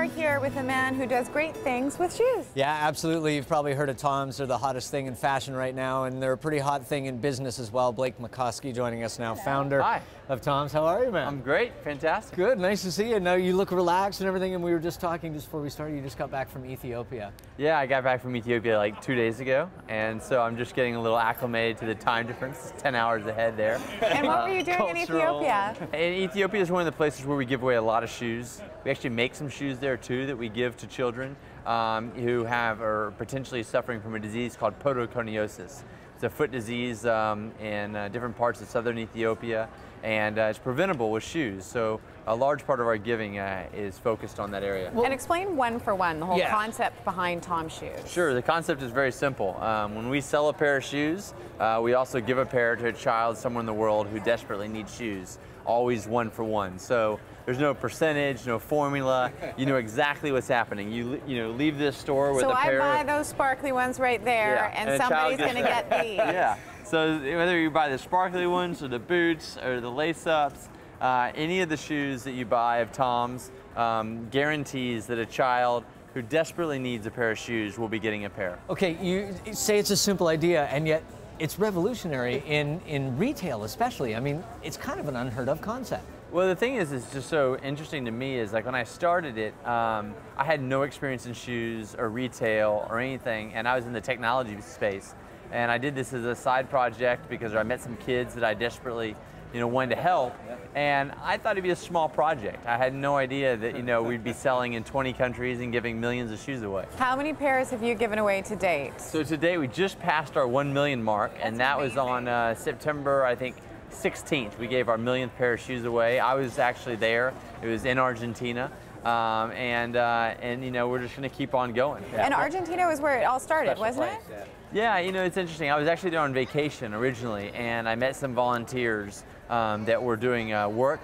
are here with a man who does great things with shoes. Yeah, absolutely. You've probably heard of Toms. They're the hottest thing in fashion right now, and they're a pretty hot thing in business as well. Blake Mycoskie joining us now, founder of Toms. How are you, man? I'm great. Fantastic. Good. Nice to see you. Now you look relaxed and everything, and we were just talking just before we started. You just got back from Ethiopia. Yeah, I got back from Ethiopia like 2 days ago, and so I'm just getting a little acclimated to the time difference. It's 10 hours ahead there. And what were you doing in Ethiopia? Ethiopia is one of the places where we give away a lot of shoes. We actually make some shoes there too that we give to children who are potentially suffering from a disease called podoconiosis. It's a foot disease in different parts of southern Ethiopia, and it's preventable with shoes. So a large part of our giving is focused on that area. And explain one for one, the whole concept behind Tom shoes. Sure, the concept is very simple. When we sell a pair of shoes, we also give a pair to a child somewhere in the world who desperately needs shoes. Always one for one. So there's no percentage, no formula. You know exactly what's happening. You leave this store with a pair. So I buy those sparkly ones right there, and somebody's going to get these. Yeah. So whether you buy the sparkly ones or the boots or the lace-ups, any of the shoes that you buy of Tom's guarantees that a child who desperately needs a pair of shoes will be getting a pair. Okay, you say it's a simple idea, and yet it's revolutionary in retail especially. I mean, it's kind of an unheard of concept. Well, the thing is, it's just so interesting to me is like when I started it, I had no experience in shoes or retail or anything, and I was in the technology space. And I did this as a side project because I met some kids that I desperately wanted to help, and I thought it'd be a small project. I had no idea that we'd be selling in 20 countries and giving millions of shoes away. How many pairs have you given away to date? So to date, we just passed our 1 million mark, and that was on September, I think, 16th. We gave our millionth pair of shoes away. I was actually there. It was in Argentina. And we're just going to keep on going. And Argentina was where it all started, wasn't it? Yeah, it's interesting. I was actually there on vacation originally, and I met some volunteers that were doing work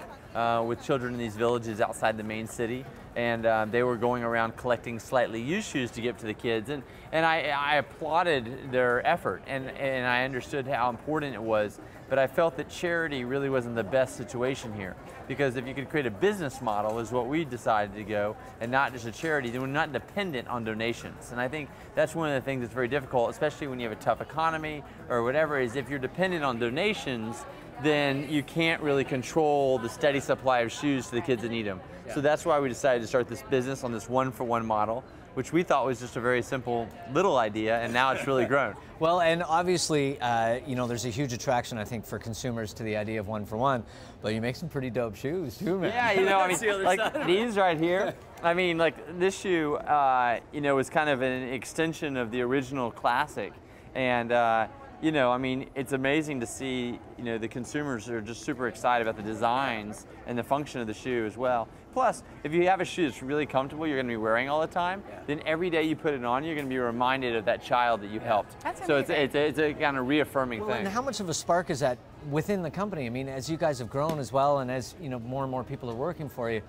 with children in these villages outside the main city, and they were going around collecting slightly used shoes to give to the kids, and I applauded their effort, and I understood how important it was, but I felt that charity really wasn't the best situation here, because if you could create a business model is what we decided to go, and not just a charity, then we're not dependent on donations. And I think that's one of the things that's very difficult, especially when you have a tough economy or whatever, is if you're dependent on donations, then you can't really control the steady supply of shoes to the kids that need them. So that's why we decided to start this business on this one-for-one model, which we thought was just a very simple little idea, and now it's really grown. Well, and obviously, there's a huge attraction, I think, for consumers to the idea of one-for-one, but you make some pretty dope shoes too, man. Yeah, I mean, like these right here, I mean, like this shoe, was kind of an extension of the original classic, and I mean, it's amazing to see, the consumers are just super excited about the designs and the function of the shoe as well. Plus, if you have a shoe that's really comfortable, you're going to be wearing all the time, then every day you put it on, you're going to be reminded of that child that you helped. That's so amazing. it's a kind of reaffirming thing. And how much of a spark is that within the company? I mean, as you guys have grown as well, and as more and more people are working for you,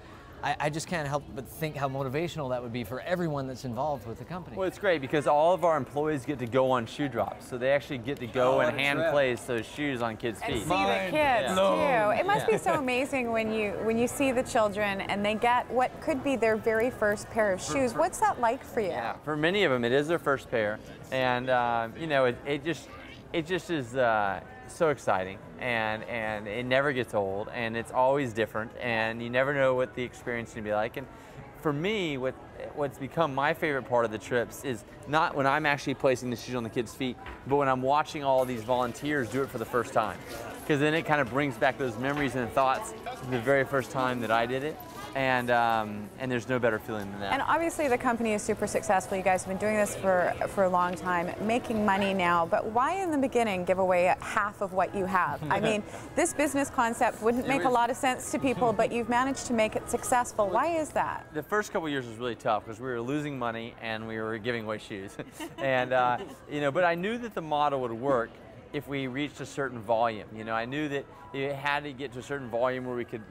I just can't help but think how motivational that would be for everyone that's involved with the company. Well, it's great because all of our employees get to go on shoe drops, so they actually get to go and hand place those shoes on kids' feet. And see the kids too. It must be so amazing when you see the children and they get what could be their very first pair of shoes. What's that like for you? Yeah, for many of them, it is their first pair, and it just is so exciting, and it never gets old, and it's always different, and you never know what the experience is going to be like. And for me, what's become my favorite part of the trips is not when I'm actually placing the shoes on the kids' feet, but when I'm watching all these volunteers do it for the first time, because then it kind of brings back those memories and thoughts of the very first time that I did it. And there's no better feeling than that. And obviously the company is super successful. You guys have been doing this for a long time, making money now, but why in the beginning give away half of what you have? I mean, this business concept wouldn't make a lot of sense to people, but you've managed to make it successful. Why is that? The first couple of years was really tough because we were losing money and we were giving away shoes. And, but I knew that the model would work if we reached a certain volume. I knew that it had to get to a certain volume where we could,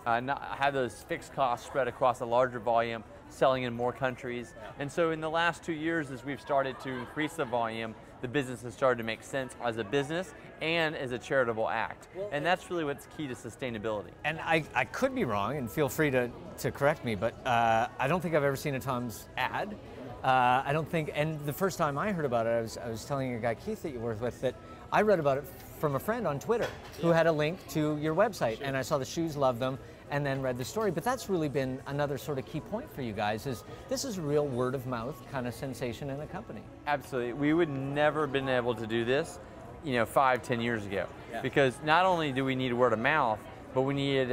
not have those fixed costs spread across a larger volume, selling in more countries. And so in the last 2 years, as we've started to increase the volume, the business has started to make sense as a business and as a charitable act. And that's really what's key to sustainability. And I could be wrong, and feel free to correct me, but I don't think I've ever seen a Tom's ad. I don't think, and the first time I heard about it, I was telling your guy Keith that you work with that I read about it from a friend on Twitter who had a link to your website, and I saw the shoes, loved them, and then read the story. But that's really been another sort of key point for you guys, is this is a real word of mouth kind of sensation in a company. Absolutely. We would never have been able to do this, 5, 10 years ago, because not only do we need word of mouth, but we needed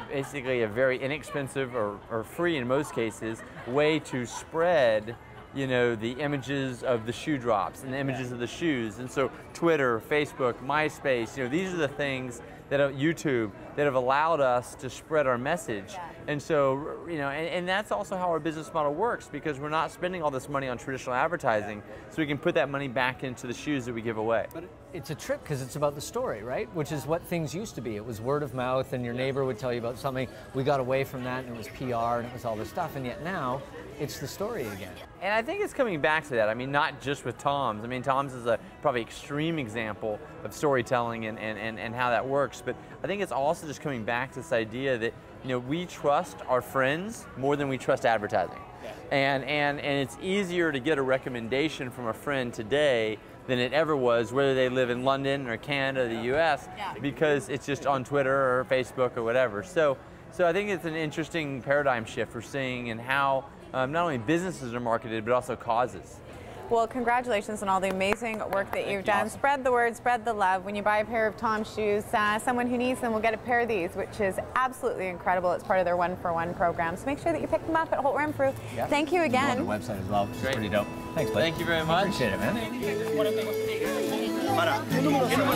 basically a very inexpensive or free in most cases way to spread the images of the shoe drops and the images of the shoes. And so Twitter, Facebook, MySpace, these are the things that YouTube that have allowed us to spread our message. And so, and that's also how our business model works, because we're not spending all this money on traditional advertising, so we can put that money back into the shoes that we give away. But it's a trip because it's about the story, right? Which is what things used to be. It was word of mouth, and your neighbor would tell you about something. We got away from that, and it was PR, and it was all this stuff, and yet now it's the story again. And I think it's coming back to that. I mean, not just with Tom's. I mean, Tom's is a probably extreme example of storytelling and how that works. But I think it's also just coming back to this idea that we trust our friends more than we trust advertising. And it's easier to get a recommendation from a friend today than it ever was, whether they live in London or Canada or the US, because it's just on Twitter or Facebook or whatever. So I think it's an interesting paradigm shift we're seeing in how not only businesses are marketed, but also causes. Well, congratulations on all the amazing work that you've done. Awesome. Spread the word, spread the love. When you buy a pair of Tom's shoes, someone who needs them will get a pair of these, which is absolutely incredible. It's part of their one-for-one program. So make sure that you pick them up at Holt Renfrew. Yep. Thank you again. You go on the website as well, which is pretty dope. Thanks, buddy. Thank you very much. Appreciate it, man. Para, ¿qué número tenés?